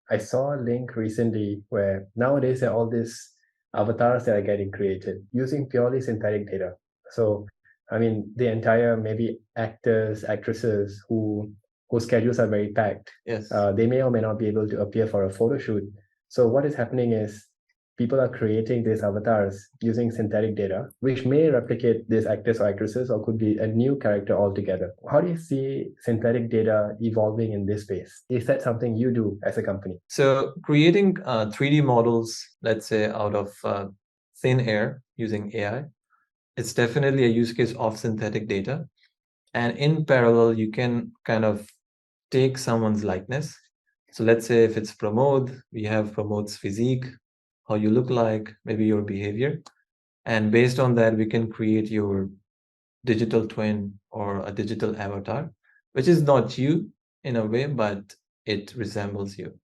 I saw a link recently where nowadays there are all these avatars that are getting created using purely synthetic data. So, I mean, the entire maybe actors, actresses whose schedules are very packed. Yes. They may or may not be able to appear for a photo shoot. So what is happening is people are creating these avatars using synthetic data, which may replicate these actors or actresses or could be a new character altogether. How do you see synthetic data evolving in this space? Is that something you do as a company? So creating 3D models, let's say out of thin air using AI, it's definitely a use case of synthetic data. And in parallel, you can kind of take someone's likeness. So let's say if it's Pramodh, we have Pramod's physique, how you look like, maybe your behavior. And based on that, we can create your digital twin or a digital avatar, which is not you in a way, but it resembles you.